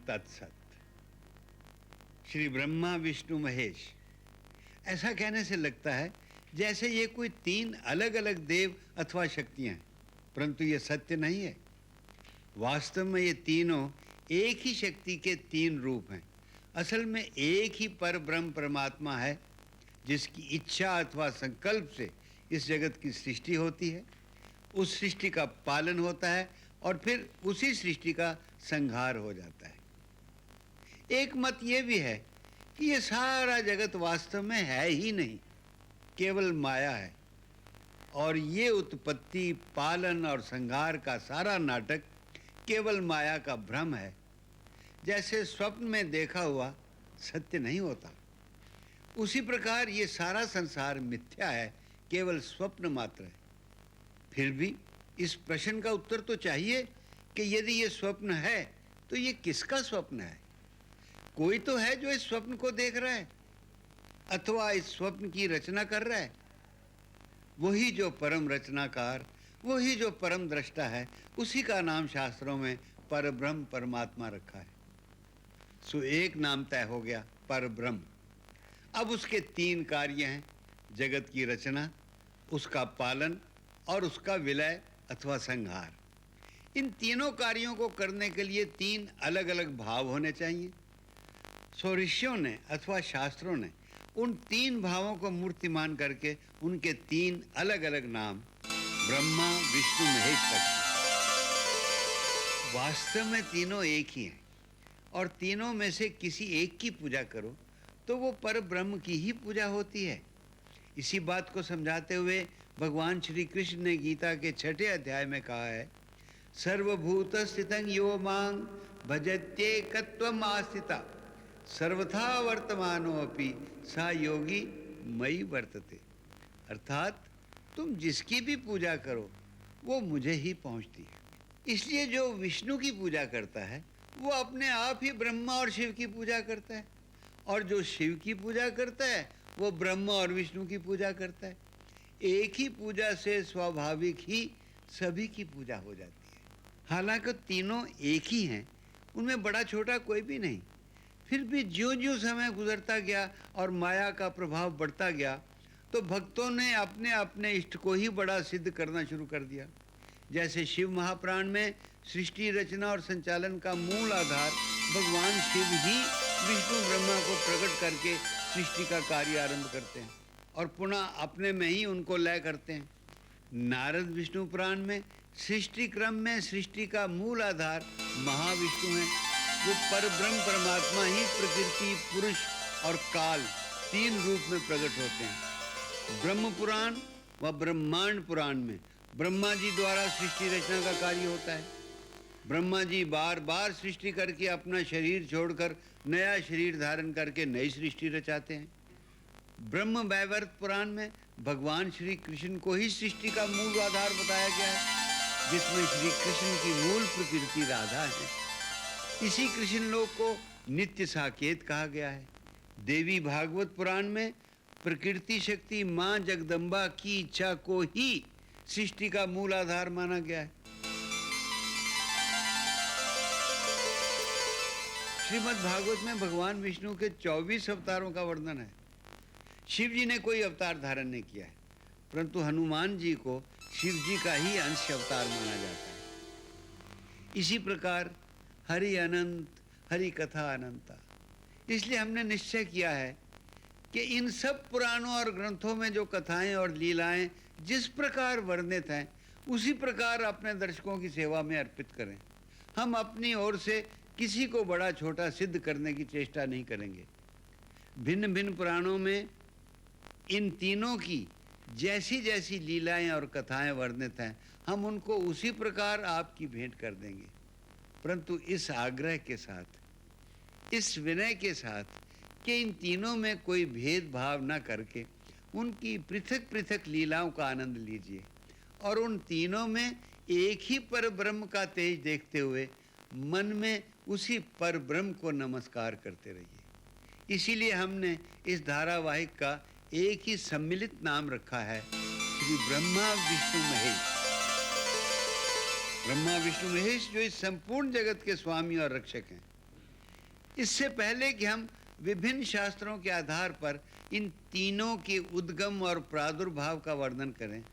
तत्सत। श्री ब्रह्मा विष्णु महेश, ऐसा कहने से लगता है जैसे ये कोई तीन अलग अलग देव अथवा शक्तियां हैं, परंतु ये सत्य नहीं है। वास्तव में ये तीनों एक ही शक्ति के तीन रूप हैं। असल में एक ही पर ब्रह्म परमात्मा है, जिसकी इच्छा अथवा संकल्प से इस जगत की सृष्टि होती है, उस सृष्टि का पालन होता है और फिर उसी सृष्टि का संहार हो जाता है। एक मत ये भी है कि ये सारा जगत वास्तव में है ही नहीं, केवल माया है, और ये उत्पत्ति, पालन और संहार का सारा नाटक केवल माया का भ्रम है। जैसे स्वप्न में देखा हुआ सत्य नहीं होता, उसी प्रकार ये सारा संसार मिथ्या है, केवल स्वप्न मात्र है। फिर भी इस प्रश्न का उत्तर तो चाहिए कि यदि ये स्वप्न है तो ये किसका स्वप्न है? कोई तो है जो इस स्वप्न को देख रहा है अथवा इस स्वप्न की रचना कर रहा है। वही जो परम रचनाकार, वही जो परम दृष्टा है, उसी का नाम शास्त्रों में परब्रह्म परमात्मा रखा है। सो एक नाम तय हो गया, परब्रह्म। अब उसके तीन कार्य हैं, जगत की रचना, उसका पालन और उसका विलय अथवा संहार। इन तीनों कार्यों को करने के लिए तीन अलग अलग भाव होने चाहिए। सो ऋषियों ने अथवा शास्त्रों ने उन तीन भावों को मूर्तिमान करके उनके तीन अलग अलग नाम ब्रह्मा विष्णु महेश रखे। वास्तव में तीनों एक ही हैं, और तीनों में से किसी एक की पूजा करो तो वो पर ब्रह्म की ही पूजा होती है। इसी बात को समझाते हुए भगवान श्री कृष्ण ने गीता के 6ठे अध्याय में कहा है, सर्वभूत स्थितं यो मां भजत्येकत्वम् आस्थिता सर्वथा वर्तमानोऽपि सा योगी मयि वर्तते। अर्थात तुम जिसकी भी पूजा करो वो मुझे ही पहुंचती है। इसलिए जो विष्णु की पूजा करता है वो अपने आप ही ब्रह्मा और शिव की पूजा करता है, और जो शिव की पूजा करता है वो ब्रह्मा और विष्णु की पूजा करता है। एक ही पूजा से स्वाभाविक ही सभी की पूजा हो जाती है। हालांकि तीनों एक ही हैं, उनमें बड़ा छोटा कोई भी नहीं। फिर भी ज्यों-ज्यों समय गुजरता गया और माया का प्रभाव बढ़ता गया, तो भक्तों ने अपने अपने इष्ट को ही बड़ा सिद्ध करना शुरू कर दिया। जैसे शिव महापुराण में सृष्टि रचना और संचालन का मूल आधार भगवान शिव ही विष्णु ब्रह्मा को प्रकट करके सृष्टि का कार्य आरंभ करते हैं और पुनः अपने में ही उनको लय करते हैं। नारद विष्णु पुराण में सृष्टि क्रम में सृष्टि का मूल आधार महाविष्णु है। वो परब्रह्म परमात्मा ही प्रकृति, पुरुष और काल तीन रूप में प्रकट होते हैं। ब्रह्म पुराण व ब्रह्मांड पुराण में ब्रह्मा जी द्वारा सृष्टि रचना का कार्य होता है। ब्रह्मा जी बार बार सृष्टि करके अपना शरीर छोड़कर नया शरीर धारण करके नई सृष्टि रचाते हैं। ब्रह्म वैवर्त पुराण में भगवान श्री कृष्ण को ही सृष्टि का मूल आधार बताया गया है, जिसमें श्री कृष्ण की मूल प्रकृति राधा है। इसी कृष्ण लोक को नित्य साकेत कहा गया है। देवी भागवत पुराण में प्रकृति शक्ति मां जगदम्बा की इच्छा को ही सृष्टि का मूल आधार माना गया है। श्रीमद् भागवत में भगवान विष्णु के 24 अवतारों का वर्णन है। शिव जी ने कोई अवतार धारण नहीं किया है, परंतु हनुमान जी को शिव जी का ही अंश अवतार माना जाता है। इसी प्रकार हरि अनंत, हरि कथा अनंता। इसलिए हमने निश्चय किया है कि इन सब पुराणों और ग्रंथों में जो कथाएं और लीलाएं जिस प्रकार वर्णित हैं, उसी प्रकार अपने दर्शकों की सेवा में अर्पित करें। हम अपनी ओर से किसी को बड़ा छोटा सिद्ध करने की चेष्टा नहीं करेंगे। भिन्न भिन्न पुराणों में इन तीनों की जैसी जैसी लीलाएं और कथाएं वर्णित हैं, हम उनको उसी प्रकार आपकी भेंट कर देंगे, परंतु इस आग्रह के साथ, इस विनय के साथ कि इन तीनों में कोई भेदभाव न करके उनकी पृथक पृथक लीलाओं का आनंद लीजिए और उन तीनों में एक ही पर ब्रह्म का तेज देखते हुए मन में उसी पर ब्रह्म को नमस्कार करते रहिए। इसीलिए हमने इस धारावाहिक का एक ही सम्मिलित नाम रखा है, श्री ब्रह्मा विष्णु महेश। ब्रह्मा विष्णु महेश जो इस संपूर्ण जगत के स्वामी और रक्षक हैं। इससे पहले कि हम विभिन्न शास्त्रों के आधार पर इन तीनों के उद्गम और प्रादुर्भाव का वर्णन करें,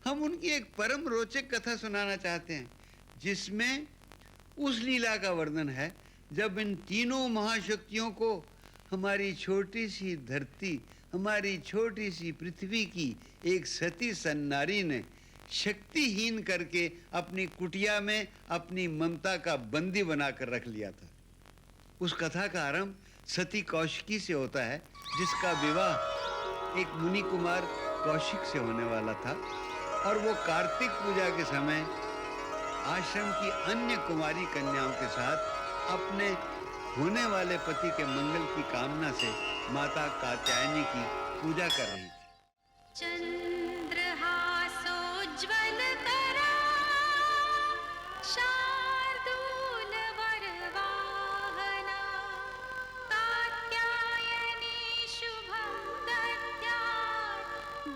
हम उनकी एक परम रोचक कथा सुनाना चाहते हैं, जिसमें उस लीला का वर्णन है जब इन तीनों महाशक्तियों को हमारी छोटी सी धरती, हमारी छोटी सी पृथ्वी की एक सती सन्नारी ने शक्तिहीन करके अपनी कुटिया में अपनी ममता का बंदी बनाकर रख लिया था। उस कथा का आरंभ सती कौशिकी से होता है, जिसका विवाह एक मुनि कुमार कौशिक से होने वाला था, और वो कार्तिक पूजा के समय आश्रम की अन्य कुमारी कन्याओं के साथ अपने होने वाले पति के मंगल की कामना से माता कात्यायनी की पूजा कर रही थी। चंद्रहासोज्ज्वल करा शार्दूल वरवाहना कात्यायनी शुभं दद्यात्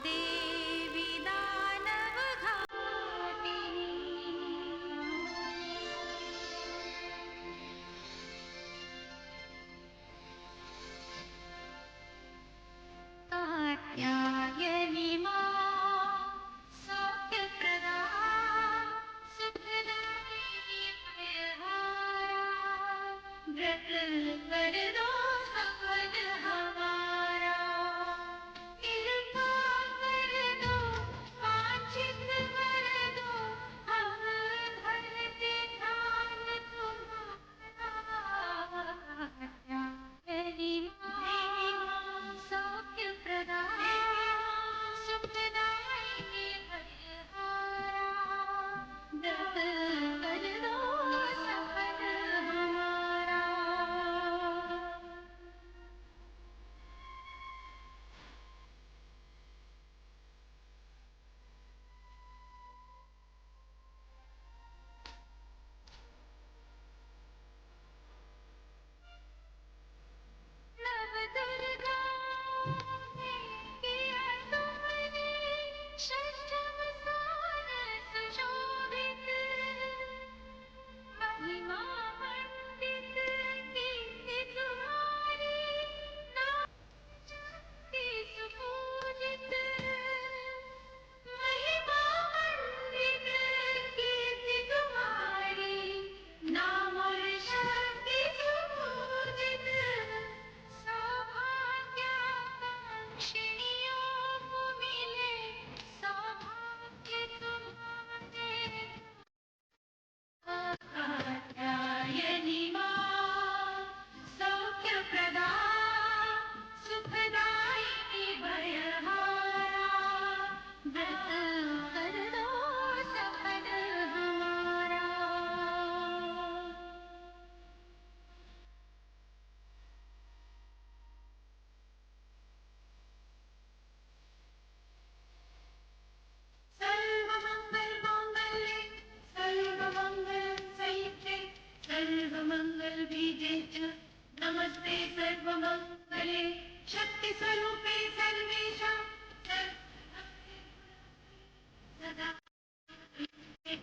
देवी दानवघातिनी। कात्यायनी सौख्यप्रदा सुखदायिनी भयहारा व्रत कर दो सफल हमारा। कृपा कर दो वांछित वर दो हम धरते ध्यान तुम्हारा। कात्यायनी सौख्यप्रदा सुखदायिनी भयहारा व्रत कर दो सफल हमारा। नव दुर्गा किया तुमने षष्ठम स्थान सुशोभित। महिमा मंडित कीर्ति तुम्हारी नाम शक्ति सुपूजित। महिमा मंडित कीर्ति तुम्हारी नाम और शक्ति सुपूजित। सौभाग्याकांक्षियों को मिले सौभाग्य तुम्हारे। कात्यायनी सौख्यप्रदा सुखदायिनी भयहारा व्रत कर दो सफल हमारा। सर्वमंगल मांगल्ये सर्वमंगल संयुक्ते सर्वमंगल बीजे च नमस्ते सर्वमंगले शक्ति स्वरूपे सर्वेषां सदा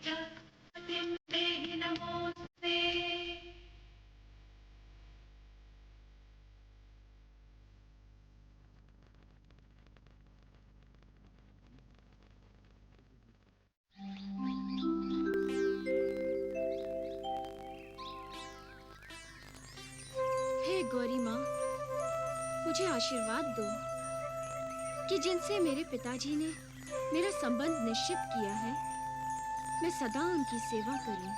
च पतिं देहि नमोस्तुते। हे गौरी माँ, मुझे आशीर्वाद दो कि जिनसे मेरे पिताजी ने मेरा संबंध निश्चित किया है, मैं सदा उनकी सेवा करूं।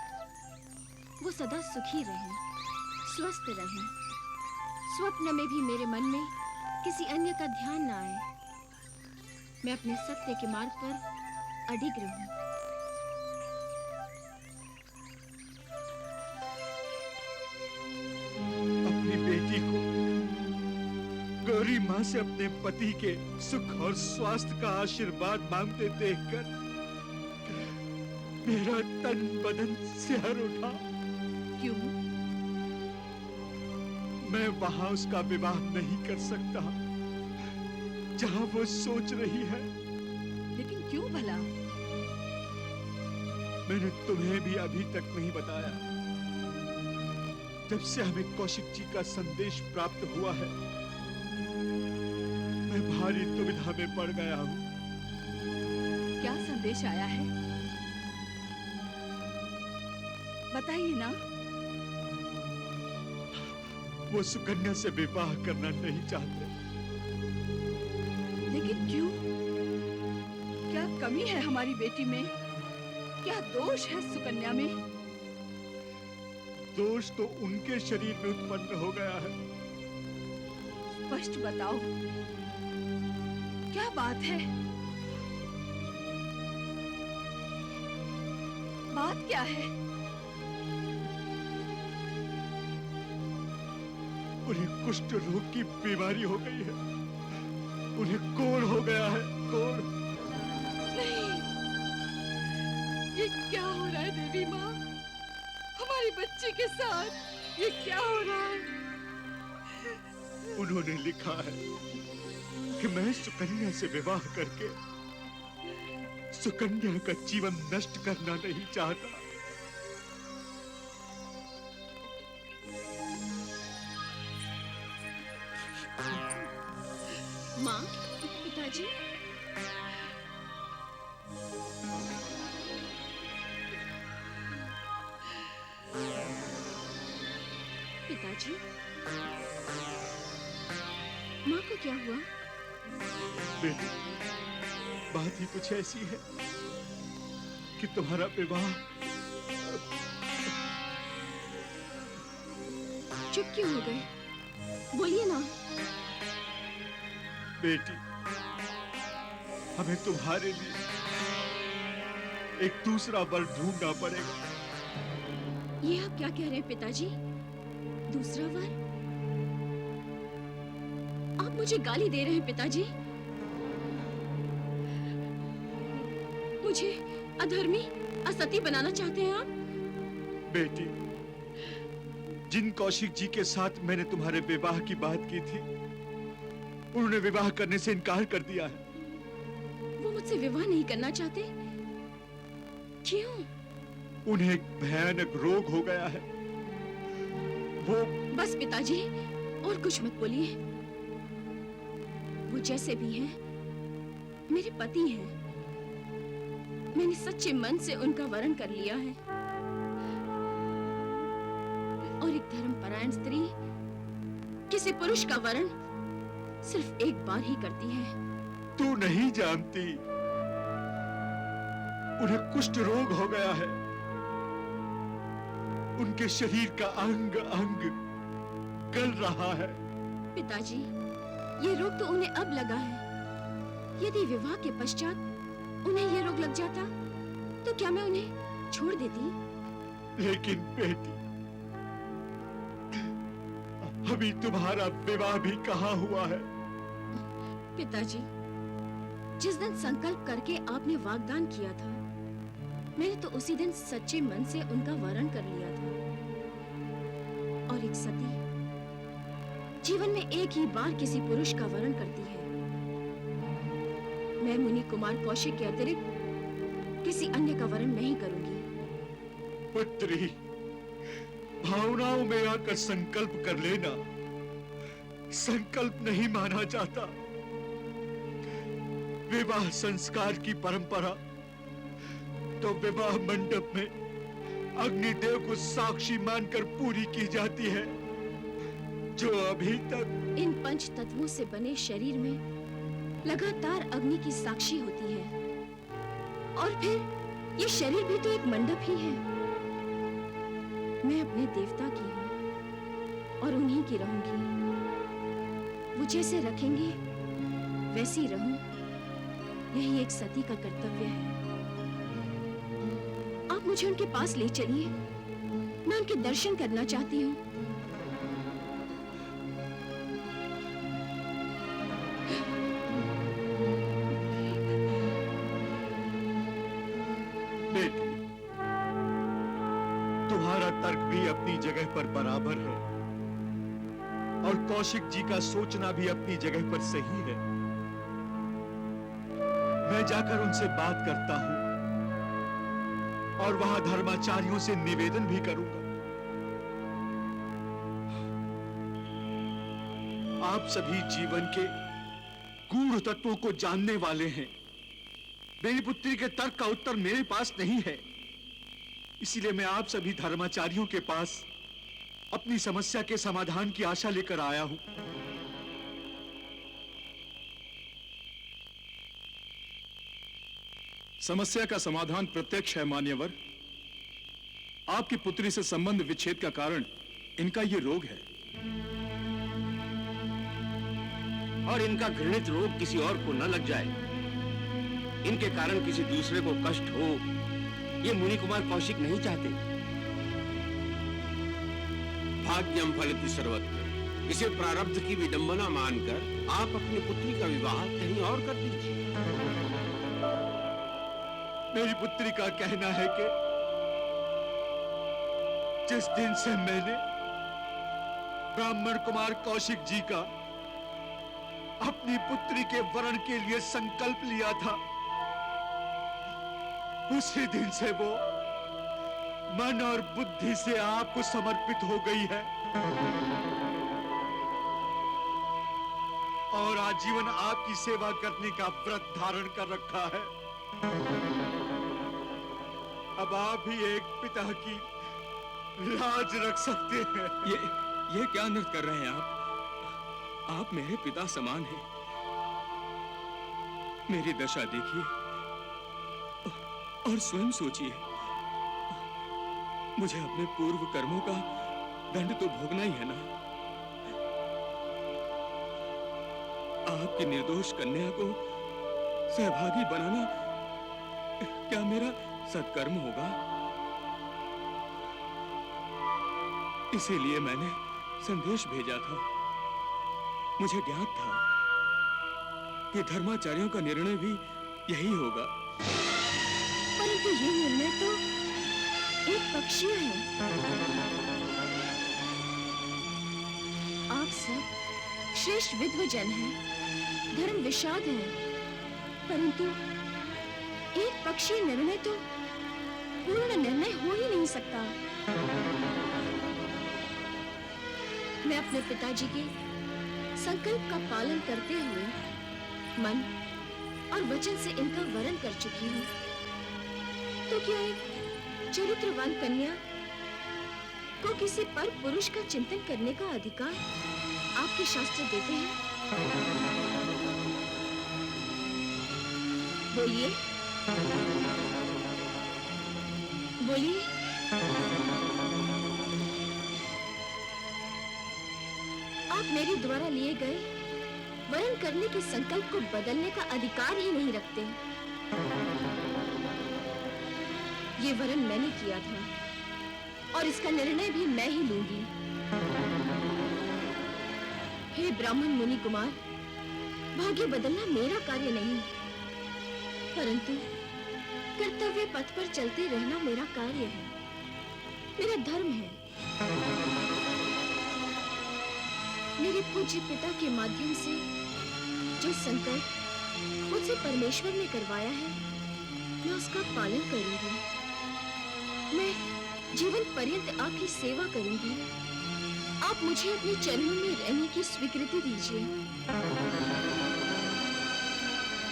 वो सदा सुखी रहें, स्वस्थ रहें। स्वप्न में भी मेरे मन में किसी अन्य का ध्यान न आए। मैं अपने सत्य के मार्ग पर अडिग रहूं। बेटी को गौरी माँ से अपने पति के सुख और स्वास्थ्य का आशीर्वाद मांगते देखकर मेरा तन बदन सिहर उठा। क्यों? मैं वहां उसका विवाह नहीं कर सकता जहां वो सोच रही है। लेकिन क्यों भला? मैंने तुम्हें भी अभी तक नहीं बताया। जब से हमें कौशिक जी का संदेश प्राप्त हुआ है, मैं भारी दुविधा में पड़ गया हूँ। क्या संदेश आया है? बताइए ना। वो सुकन्या से विवाह करना नहीं चाहते। लेकिन क्यों? क्या कमी है हमारी बेटी में? क्या दोष है सुकन्या में? दोष तो उनके शरीर में उत्पन्न हो गया है। स्पष्ट बताओ, क्या बात है? बात क्या है? उन्हें कुष्ठ रोग की बीमारी हो गई है। उन्हें कोढ़ हो गया है, कोढ़। नहीं, ये क्या हो रहा है देवी माँ? हमारी बच्ची के साथ ये क्या हो रहा है? उन्होंने लिखा है कि मैं सुकन्या से विवाह करके सुकन्या का जीवन नष्ट करना नहीं चाहता। माँ, पिताजी, पिताजी, माँ को क्या हुआ? बेटी, बात ही कुछ ऐसी है कि तुम्हारा विवाह। चुप क्यों हो गए? बोलिए ना। बेटी, हमें तुम्हारे लिए एक दूसरा वर ढूंढना पड़ेगा। ये आप क्या कह रहे हैं पिताजी? दूसरा वर? आप मुझे गाली दे रहे हैं पिताजी? मुझे अधर्मी, असती बनाना चाहते हैं आप? बेटी, जिन कौशिक जी के साथ मैंने तुम्हारे विवाह की बात की थी, उन्होंने विवाह करने से इनकार कर दिया है। वो मुझसे विवाह नहीं करना चाहते? क्यों? उन्हें एक भयानक रोग हो गया है। वो बस पिताजी, और कुछ मत बोलिए। वो जैसे भी हैं, मेरे पति हैं। मैंने सच्चे मन से उनका वरण कर लिया है। और एक धर्मपरायण स्त्री किसी पुरुष का वरण सिर्फ एक बार ही करती है। तू नहीं जानती, उन्हें कुष्ठ रोग हो गया है। उनके शरीर का अंग अंग गल रहा है। पिताजी, ये रोग तो उन्हें अब लगा है। यदि विवाह के पश्चात उन्हें ये रोग लग जाता, तो क्या मैं उन्हें छोड़ देती? लेकिन बेटी, अभी तुम्हारा विवाह भी कहाँ हुआ है? पिताजी, जिस दिन संकल्प करके आपने वाग्दान किया था, मैंने तो उसी दिन सच्चे मन से उनका वरण कर लिया था। और एक सती जीवन में एक ही बार किसी पुरुष का वरण करती है। मैं मुनि कुमार कौशिक के अतिरिक्त किसी अन्य का वरण नहीं करूंगी। पुत्री, भावनाओं में आकर संकल्प कर लेना। संकल्प नहीं माना जाता। विवाह संस्कार की परंपरा तो विवाह मंडप में अग्निदेव को साक्षी मानकर पूरी की जाती है, जो अभी तक इन पंच तत्वों से बने शरीर में लगातार अग्नि की साक्षी होती है। और फिर ये शरीर भी तो एक मंडप ही है। मैं अपने देवता की हूँ और उन्हीं की रहूंगी। वो जैसे रखेंगे वैसी रहूं, यही एक सती का कर्तव्य है। आप मुझे उनके पास ले चलिए, मैं उनके दर्शन करना चाहती हूँ। बेटी, तुम्हारा तर्क भी अपनी जगह पर बराबर है और कौशिक जी का सोचना भी अपनी जगह पर सही है। मैं जाकर उनसे बात करता हूं और वहां धर्माचार्यों से निवेदन भी करूंगा आप सभी जीवन के गूढ़ तत्वों को जानने वाले हैं। मेरी पुत्री के तर्क का उत्तर मेरे पास नहीं है, इसीलिए मैं आप सभी धर्माचार्यों के पास अपनी समस्या के समाधान की आशा लेकर आया हूं। समस्या का समाधान प्रत्यक्ष है मान्यवर। आपकी पुत्री से संबंध विच्छेद का कारण इनका ये रोग है। और इनका घृणित रोग किसी और को न लग जाए, इनके कारण किसी दूसरे को कष्ट हो, ये मुनि कुमार कौशिक नहीं चाहते। भाग्यम फलति सर्वत्र, इसे प्रारब्ध की विडंबना मानकर आप अपनी पुत्री का विवाह कहीं और कर दीजिए। मेरी पुत्री का कहना है कि जिस दिन से मैंने ब्राह्मण कुमार कौशिक जी का अपनी पुत्री के वरण के लिए संकल्प लिया था, उसी दिन से वो मन और बुद्धि से आपको समर्पित हो गई है और आजीवन आपकी सेवा करने का व्रत धारण कर रखा है। अब आप ही एक पिता की लाज रख सकते हैं। ये क्या नृत्य कर रहे हैं आप मेरे पिता समान हैं। मेरी दशा देखिए और स्वयं सोचिए। मुझे अपने पूर्व कर्मों का दंड तो भोगना ही है ना। आपकी निर्दोष कन्या को सहभागी बनाना क्या मेरा सत्कर्म होगा? इसीलिए मैंने संदेश भेजा था। मुझे ज्ञात था कि धर्माचार्यों का निर्णय भी यही होगा। परंतु ये निर्णय तो एक पक्षीय है। आप सब श्रेष्ठ विद्वजन हैं, धर्म विशाद हैं, परंतु एक पक्षीय निर्णय तो पूर्ण निर्णय हो ही नहीं सकता। मैं अपने पिताजी के संकल्प का पालन करते हुए मन और वचन से इनका वरण कर चुकी हूँ। तो क्या एक चरित्रवान कन्या को किसी पर पुरुष का चिंतन करने का अधिकार आपके शास्त्र देते हैं? बोलिए, बोलिए। आप मेरे द्वारा लिए गए वरण करने के संकल्प को बदलने का अधिकार ही नहीं रखते। ये वरण मैंने किया था और इसका निर्णय भी मैं ही लूंगी। हे ब्राह्मण मुनि कुमार, भाग्य बदलना मेरा कार्य नहीं, परंतु कर्तव्य पथ पर चलते रहना मेरा कार्य है, मेरा धर्म है। मेरे पूज्य पिता के माध्यम से जो संकल्प मुझसे परमेश्वर ने करवाया है, मैं उसका पालन करूंगी। मैं जीवन पर्यंत आपकी सेवा करूंगी। आप मुझे अपने चरणों में रहने की स्वीकृति दीजिए।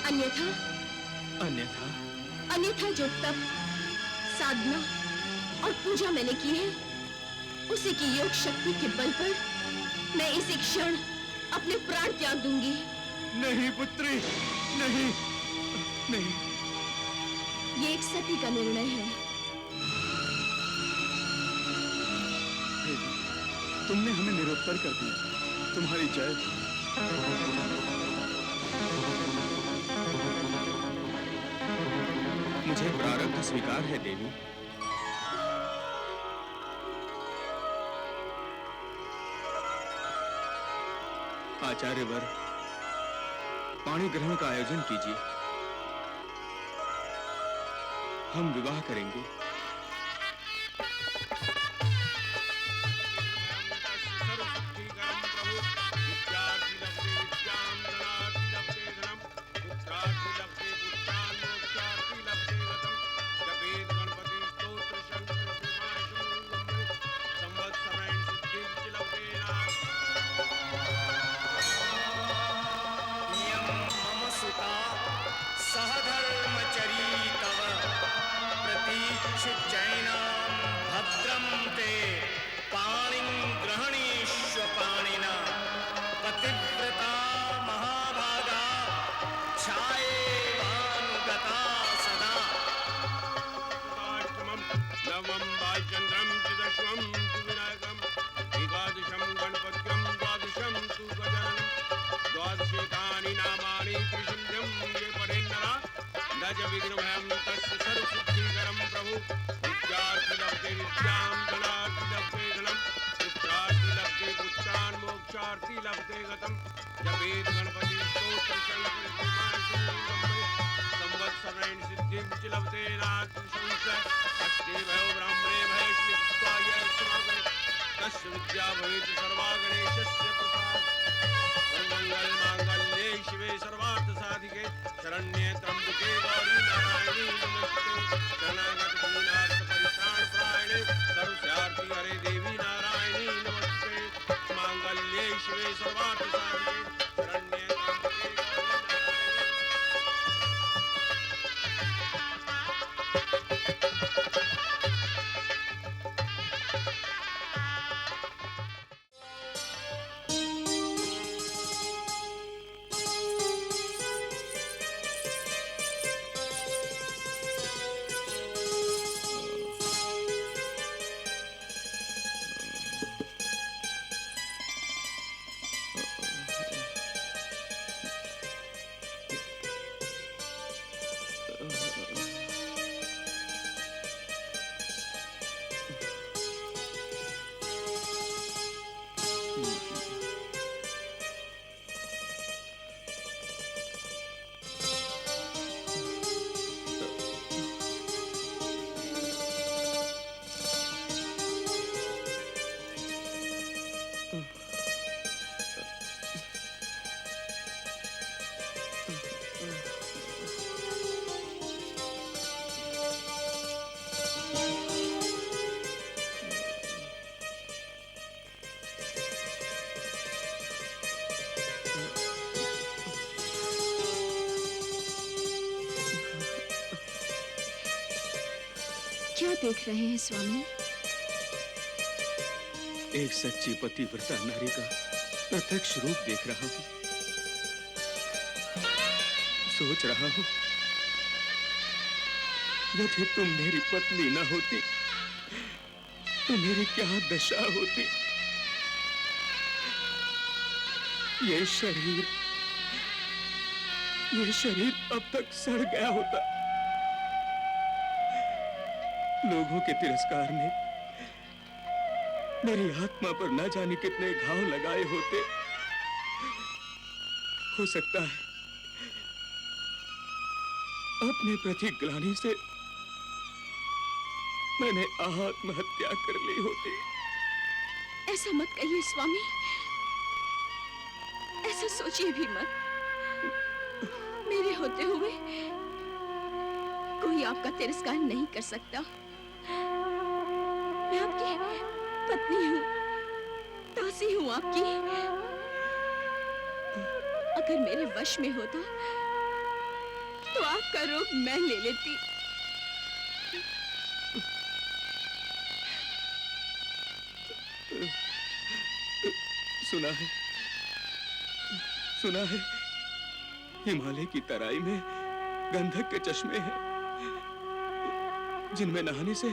अन्यथा अन्यथा अन्यथा जो तप, साधना और पूजा मैंने की है, उसी की योग शक्ति के बल पर मैं इसी क्षण अपने प्राण त्याग दूंगी। नहीं पुत्री, नहीं, नहीं। ये एक सती का निर्णय है। तुमने हमें निरुत्तर कर दिया। तुम्हारी जय। मुझे प्रारब्ध स्वीकार है देवी। आचार्यवर, पाणी ग्रहण का आयोजन कीजिए। हम विवाह करेंगे। दीक्षितजैनां भद्रं ते पाणिं ग्रहणीष्व पाणिना पतिव्रता महाभागा ध्यायेवानुगता सदा। नवम भालचंद्रम चतुर्दशम तु विनायकम एकादशम गणपत्यम द्वादशम तु गजाननम द्वादशेतानि नामानि त्रिशून्यं ये पठेन्नरा न च विघ्नभयं तस्य सर्वसिद्धिकरं प्रभु। विद्यार्थी लभते विद्यां धनार्थी लभते धनं पुत्रार्थी लभते पुत्रान् मोक्षार्थी लभते गतं। जपेत गणपति स्तोत्र शंकर संवत्सरेण सिद्धिं च लभते नास्ति संशय। अस्ते भयो ब्राह्मणे भयश्लित्वाय समर्पयेत् तस्य विद्या भवेत् सर्वा गणेशस्य प्रसाद। सर्वमंगल मांगल्ये शिवे सर्वार्थ साधिके शरण्ये त्र्यंबके गौरी नारायणी नमस्ते। शरणागत दीनार्थ परित्राण परायणे सर्वस्यार्थी हरे देवी नारायणी नमस्ते। मांगल्ये शिवे सर्वार्थ साधिके शरण्ये त्र्यंबके गौरी क्या देख रहे हैं स्वामी? एक सच्ची पतिव्रता नारी का प्रत्यक्ष रूप देख रहा हूँ। सोच रहा हूँ यदि तुम मेरी पत्नी न होती तो मेरी क्या दशा होती। ये शरीर अब तक सड़ गया होता। लोगों के तिरस्कार ने मेरी आत्मा पर न जाने कितने घाव लगाए होते। हो सकता है अपने प्रति ग्लानि से मैंने आत्महत्या कर ली होती। ऐसा मत कहिए स्वामी, ऐसा सोचिए भी मत। मेरे होते हुए कोई आपका तिरस्कार नहीं कर सकता। मैं आपकी पत्नी हूँ, दासी हूँ आपकी। अगर मेरे वश में होता तो आपका रोग मैं ले लेती। सुना है हिमालय की तराई में गंधक के चश्मे हैं जिनमें नहाने से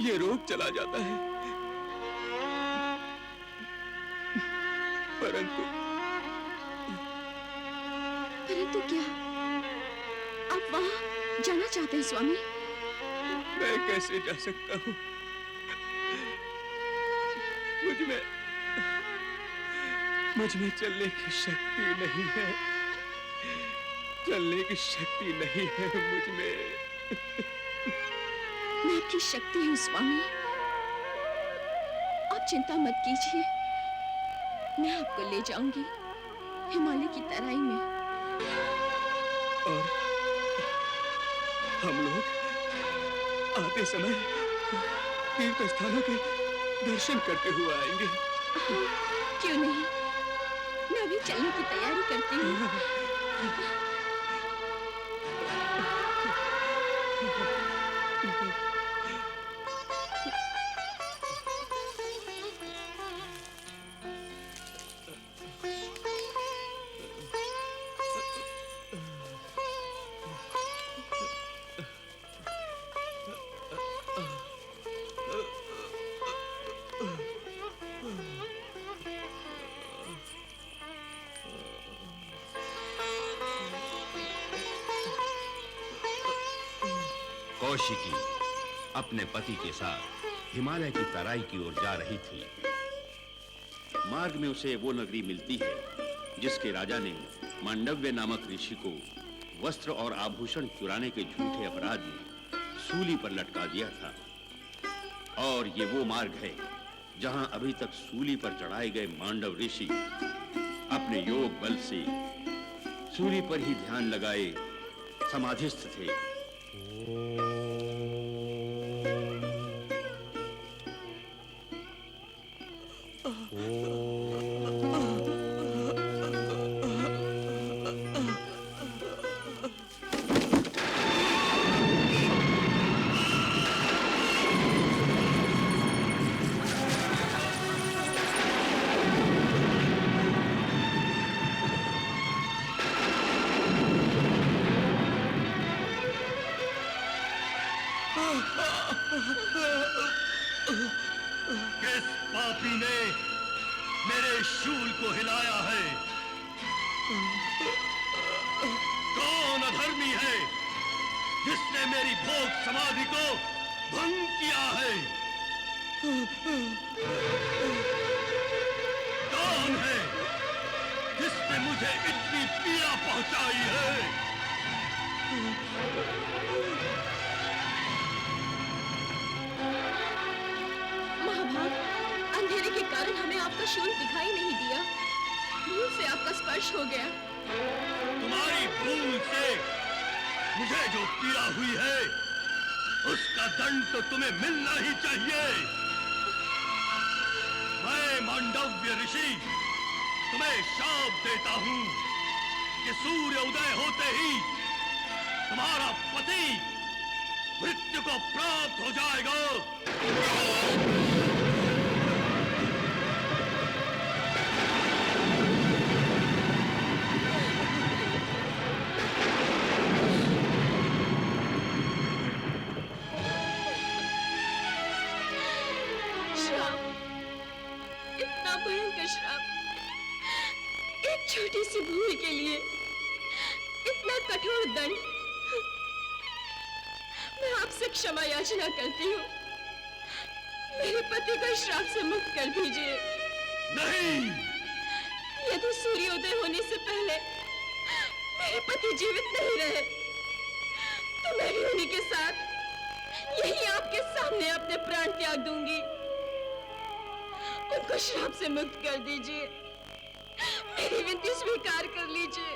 ये रोग चला जाता है। परंतु क्या आप वहां जाना चाहते हैं स्वामी? मैं कैसे जा सकता हूँ? मुझ में चलने की शक्ति नहीं है। चलने की शक्ति नहीं है मुझ में। मैं आपकी शक्ति हूँ स्वामी, आप चिंता मत कीजिए। मैं आपको ले जाऊंगी हिमालय की तराई में। और हम लोग आते समय तीर्थ स्थानों के दर्शन करते हुए आएंगे। क्यों नहीं, मैं अभी चलने की तैयारी करती हूँ। कौशिकी अपने पति के साथ हिमालय की तराई की ओर जा रही थी। मार्ग में उसे वो नगरी मिलती है जिसके राजा ने मांडव्य नामक ऋषि को वस्त्र और आभूषण चुराने के झूठे अपराध में सूली पर लटका दिया था। और ये वो मार्ग है जहां अभी तक सूली पर चढ़ाए गए मांडव ऋषि अपने योग बल से सूली पर ही ध्यान लगाए समाधिस्थ थे। किस पापी ने मेरे शूल को हिलाया है? कौन अधर्मी है जिसने मेरी भोग समाधि को भंग किया है? कौन है जिसने मुझे इतनी पीड़ा पहुंचाई है? महाभाग, अंधेरे के कारण हमें आपका शूल दिखाई नहीं दिया। भूल से आपका स्पर्श हो गया। तुम्हारी भूल से मुझे जो पीड़ा हुई है उसका दंड तो तुम्हें मिलना ही चाहिए। मैं मांडव्य ऋषि तुम्हें शाप देता हूं कि सूर्य उदय होते ही तुम्हारा पति मृत्यु को प्राप्त हो जाएगा। श्राप, इतना भयंकर श्राप, एक छोटी सी भूल के लिए इतना कठोर दंड। मैं आपसे क्षमा याचना करती हूँ। मेरे पति को श्राप से मुक्त कर दीजिए। नहीं, यदि सूर्योदय होने से पहले मेरे पति जीवित नहीं रहे तो मैं भी उन्हीं के साथ यही आपके सामने अपने प्राण त्याग दूंगी। उनको श्राप से मुक्त कर दीजिए। मेरी विनती स्वीकार कर लीजिए।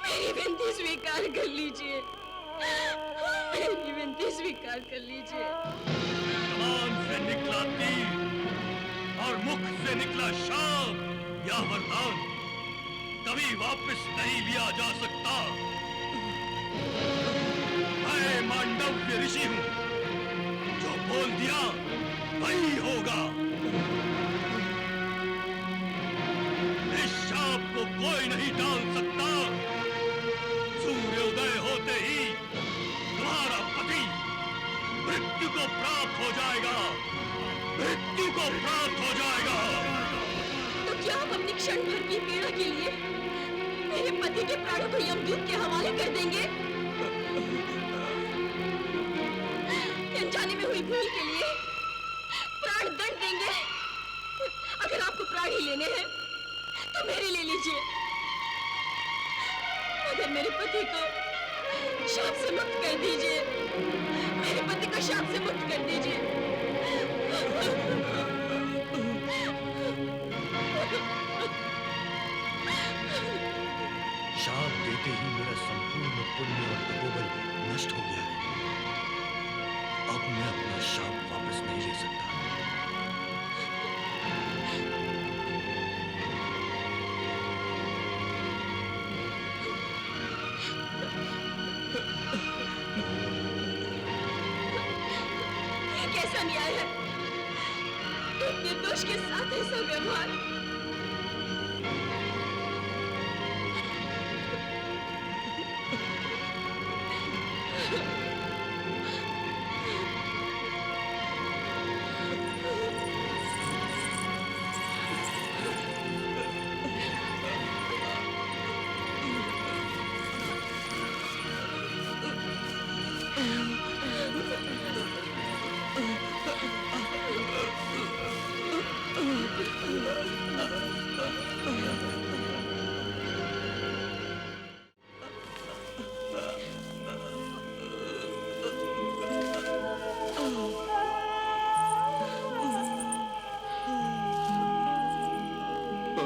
मेरी विनती स्वीकार कर लीजिए। मेरी विनती स्वीकार कर लीजिए। कान से निकला तीर और मुख से निकला शाप या वरदान कभी वापस नहीं लिया जा सकता। मैं मांडव्य ऋषि हूं, जो बोल दिया वही होगा। इस शाप को कोई नहीं टाल सकता। सूर्योदय होते ही तुम्हारा पति मृत्यु को प्राप्त हो जाएगा। मृत्यु को प्राप्त हो जाएगा। तो क्या आप अपनी क्षण भर की पीड़ा के लिए मेरे पति के प्राणों को यमदूत के हवाले कर देंगे? अनजाने में हुई भूल के लिए प्राण दंड देंगे? अगर आपको प्राण ही लेने हैं तो मेरे ले लीजिए, मगर मेरे पति को शाप से मुक्त कर दीजिए। मेरे पति को शाप से मुक्त कर दीजिए। शाप देते ही मेरा संपूर्ण पुण्य और तपोबल नष्ट हो गया है। अब मैं अपना शाप वापस नहीं ले सकता। ये कैसा न्याय है? एक निर्दोष के साथ ऐसा व्यवहार।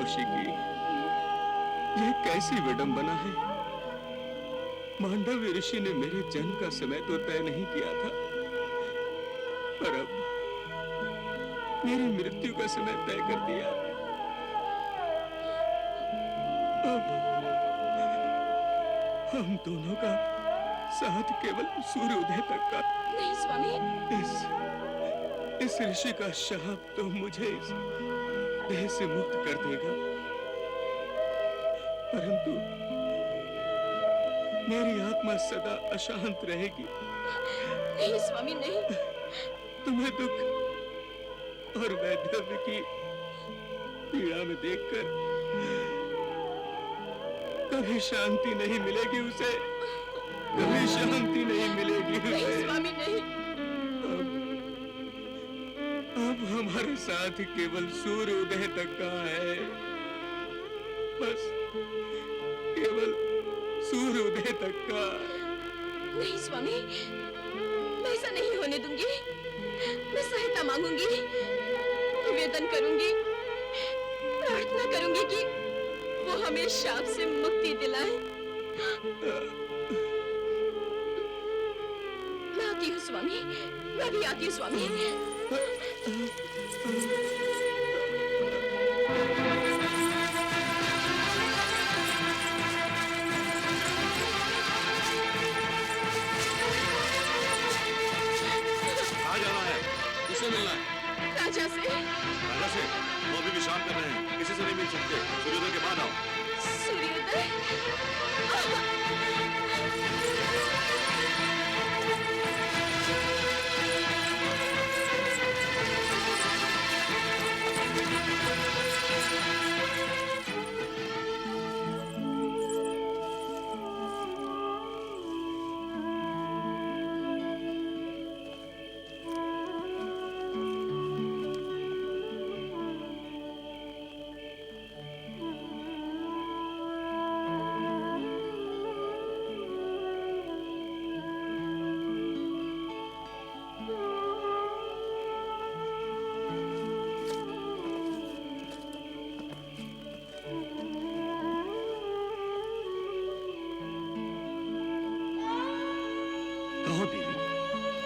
कौशिकी, ये कैसी विडंबना है। मांडव्य ऋषि ने मेरे जन्म का समय तो तय नहीं किया था, पर अब मेरी मृत्यु का समय तय कर दिया। अब हम दोनों का साथ केवल सूर्योदय तक का। नहीं स्वामी, इस ऋषि का शाप तो मुझे इस देह से मुक्त कर देगा, परंतु मेरी आत्मा सदा अशांत रहेगी। नहीं स्वामी नहीं। तुम्हें दुख और वैधव्य की पीड़ा में देखकर कभी शांति नहीं मिलेगी उसे, कभी शांति नहीं मिलेगी नहीं उसे। स्वामी नहीं। अब हमारे साथ केवल सूर्योदय तक का है, बस केवल सूर्योदय तक का। नहीं स्वामी, मैं ऐसा नहीं होने दूंगी। मैं सहायता मांगूंगी, निवेदन करूंगी, प्रार्थना करूंगी कि वो हमें शाप से मुक्ति दिलाए। मैं आती हूँ स्वामी, मैं भी आती हूँ स्वामी। कहाँ जाना है? किससे मिलना है? राजा से। राजा से? वो अभी विश्राम कर रहे हैं, किसी से नहीं मिल सकते। सूर्योदय के बाद आओ। सूर्योदय? कहो देवी,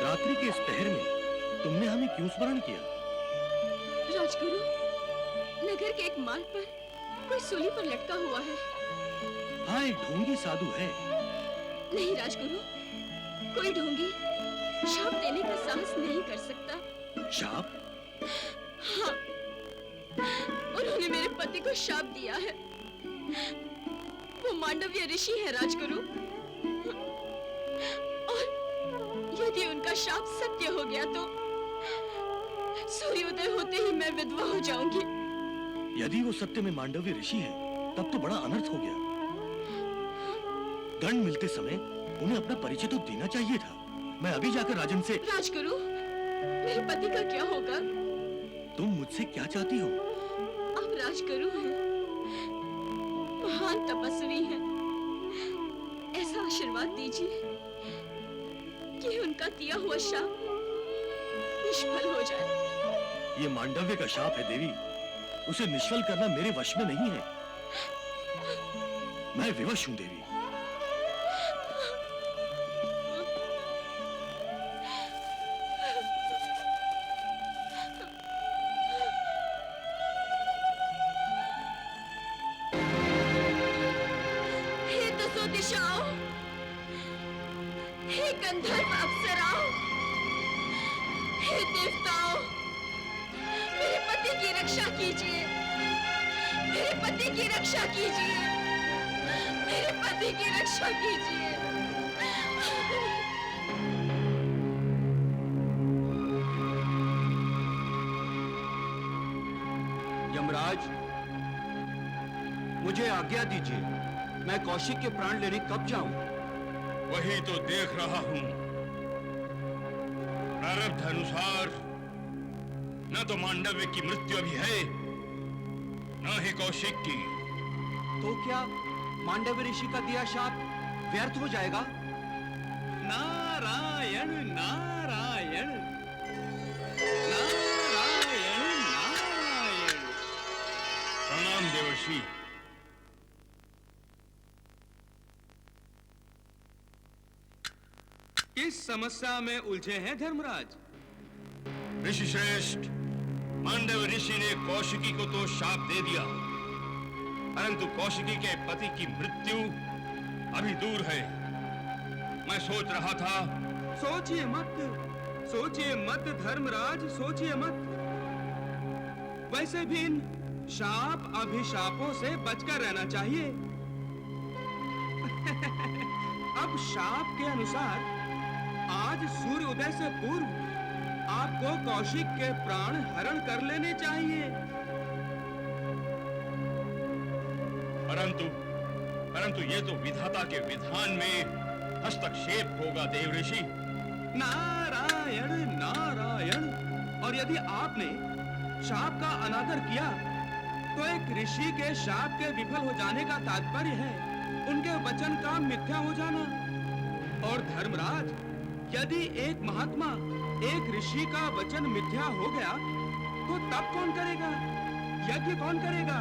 रात्रि के इस पहर में तुमने हमें क्यों स्मरण किया? राजगुरु, नगर के एक मार्ग पर कोई सूली पर लटका हुआ है। हाँ, एक ढोंगी साधु है। नहीं राजगुरु, कोई ढोंगी शाप देने का साहस नहीं कर सकता। शाप? हाँ, उन्होंने मेरे पति को शाप दिया है। वो मांडव्य ऋषि है राजगुरु, और यदि उनका शाप सत्य हो गया तो सूर्योदय होते ही मैं विधवा हो जाऊंगी। यदि वो सत्य में मांडव्य ऋषि है, तब तो बड़ा अनर्थ हो गया। दंड मिलते समय उन्हें अपना परिचय तो देना चाहिए था। मैं अभी जाकर राजन से। राजगुरु, मेरे पति का क्या होगा? तुम मुझसे क्या चाहती हो? आप राजगुरु हैं, महान तपस्वी हैं। ऐसा आशीर्वाद दीजिए कि उनका दिया हुआ शाप निष्फल हो जाए। ये मांडव्य का शाप है देवी, उसे निष्फल करना मेरे वश में नहीं है। मैं विवश हूं देवी। हे दसों दिशाओं, हे गंधर्व अप्सराओं, हे देवताओं, मेरे पति की रक्षा कीजिए, मेरे पति की रक्षा कीजिए, मेरे पति की रक्षा कीजिए। यमराज, मुझे आज्ञा दीजिए, मैं कौशिक के प्राण लेने कब जाऊं? वही तो देख रहा हूं। प्रारब्ध अनुसार न तो मांडव्य की मृत्यु अभी है, न ही कौशिक की। तो क्या मांडव्य ऋषि का दिया शाप व्यर्थ हो जाएगा? नारायण नारायण नारायण नारायण। प्रणाम देवर्षि। ऋषि। किस समस्या में उलझे हैं धर्मराज? ऋषि श्रेष्ठ, मांडव ऋषि ने कौशिकी को तो शाप दे दिया, परंतु कौशिकी के पति की मृत्यु अभी दूर है। मैं सोच रहा था। सोचिए मत धर्मराज, सोचिए मत। वैसे भी इन शाप अभिशापों से बचकर रहना चाहिए। अब शाप के अनुसार आज सूर्य उदय से पूर्व आपको कौशिक के प्राण हरण कर लेने चाहिए। परंतु ये तो विधाता के विधान में हस्तक्षेप होगा देव ऋषि। नारायण नारायण। और यदि आपने शाप का अनादर किया तो एक ऋषि के शाप के विफल हो जाने का तात्पर्य है उनके वचन का मिथ्या हो जाना। और धर्मराज, यदि एक महात्मा एक ऋषि का वचन मिथ्या हो गया तो तब कौन करेगा? यज्ञ कौन करेगा?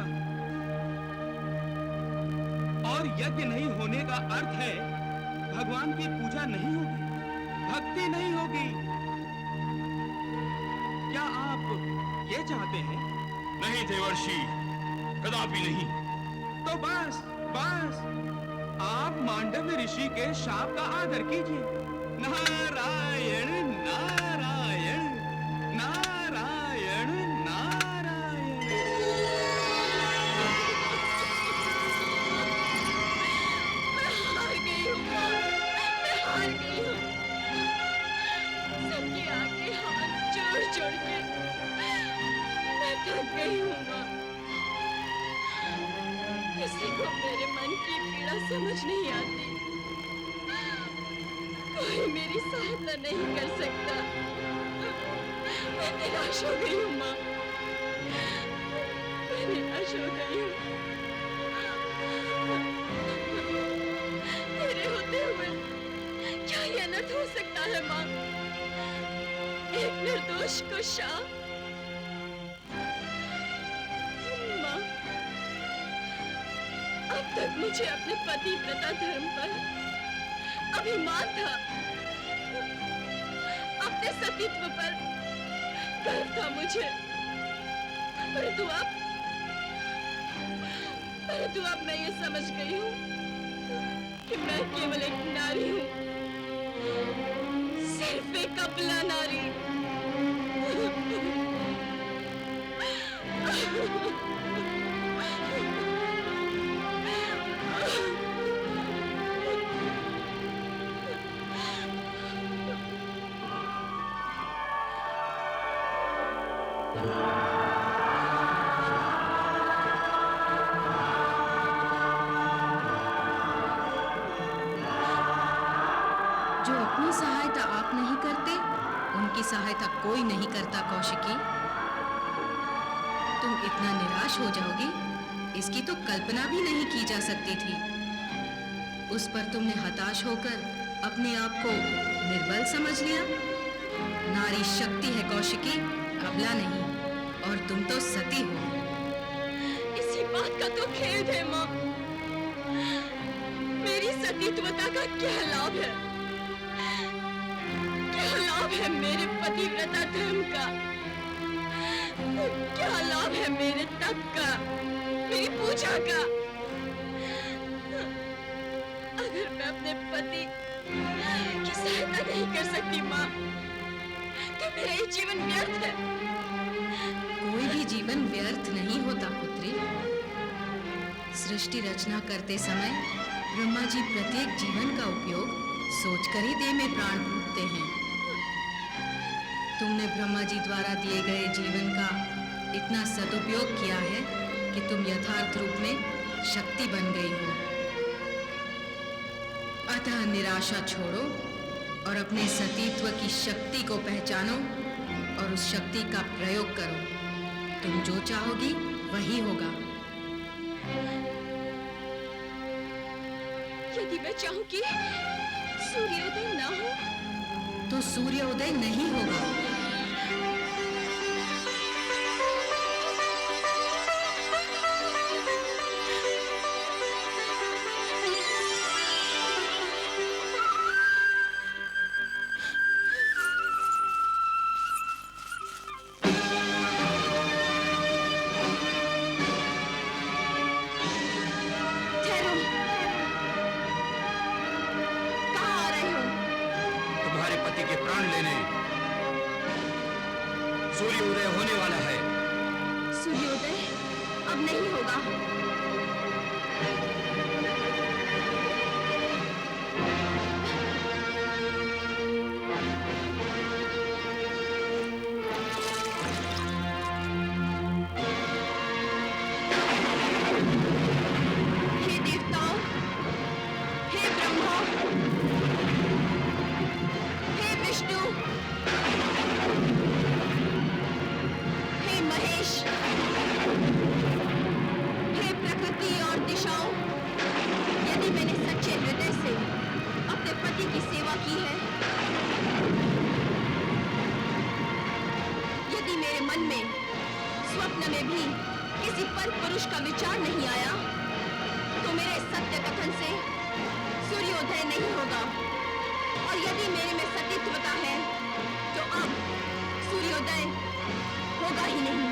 और यज्ञ नहीं होने का अर्थ है भगवान की पूजा नहीं होगी, भक्ति नहीं होगी। क्या आप ये चाहते हैं? नहीं देवर्षि, कदापि नहीं। तो बस आप मांडव्य ऋषि के शाप का आदर कीजिए। नारायण नारायण नारायण नारायण। मैं हार गई हूँ माँ, मैं हार गई हूँ। सबके आगे हाथ जोड़ के मैं थक गई हूँ माँ। किसी को मेरे मन की पीड़ा समझ नहीं आती, कोई मेरी सहायता नहीं कर सकता। मैं निराश हो गई हूँ माँ, मैं निराश हो गई हूँ। तेरे होते हुए क्या ये अनर्थ हो सकता है माँ? एक निर्दोष को शाप। माँ, अब तक मुझे अपने पतिव्रता धर्म पर अभिमान था, अपने सतीत्व पर गर्व था मुझे, परंतु अब मैं ये समझ गई हूँ कि मैं केवल एक नारी हूँ, सिर्फ एक अबला नारी। जो अपनी सहायता आप नहीं करते, उनकी सहायता कोई नहीं करता। कौशिकी, तुम इतना निराश हो जाओगी, इसकी तो कल्पना भी नहीं की जा सकती थी। उस पर तुमने हताश होकर अपने आप को निर्बल समझ लिया। नारी शक्ति है कौशिकी, अबला नहीं। और तुम तो सती हो। इसी बात का तो खेद है माँ। मेरी सतीत्वता का क्या लाभ है? क्या लाभ है मेरे पतिव्रता धर्म का? क्या लाभ है मेरे तप का, मेरी पूजा का? अगर मैं अपने पति की सहायता नहीं कर सकती माँ, तो मेरा ये जीवन व्यर्थ है। कोई भी जीवन व्यर्थ नहीं होता पुत्री। सृष्टि रचना करते समय ब्रह्मा जी प्रत्येक जीवन का उपयोग सोचकर ही देह में प्राण फूंकते हैं। तुमने ब्रह्मा जी द्वारा दिए गए जीवन का इतना सदुपयोग किया है कि तुम यथार्थ रूप में शक्ति बन गई हो। अतः निराशा छोड़ो और अपने सतीत्व की शक्ति को पहचानो और उस शक्ति का प्रयोग करो। तुम जो चाहोगी वही होगा। यदि मैं चाहूं कि सूर्योदय ना हो, तो सूर्योदय नहीं होगा। सूर्योदय होने वाला है। सूर्योदय अब नहीं होगा। हे देवताओं, हे ब्रह्मा, हे विष्णु, हे महेश, हे प्रकृति और दिशाओं, यदि मैंने सच्चे हृदय से अपने पति की सेवा की है, यदि मेरे मन में स्वप्न में भी किसी पर पुरुष का विचार नहीं आया, तो मेरे सत्य कथन से सूर्योदय नहीं होगा। और यदि मेरे में सतीत्वता है, तो अब सूर्योदय होगा ही नहीं।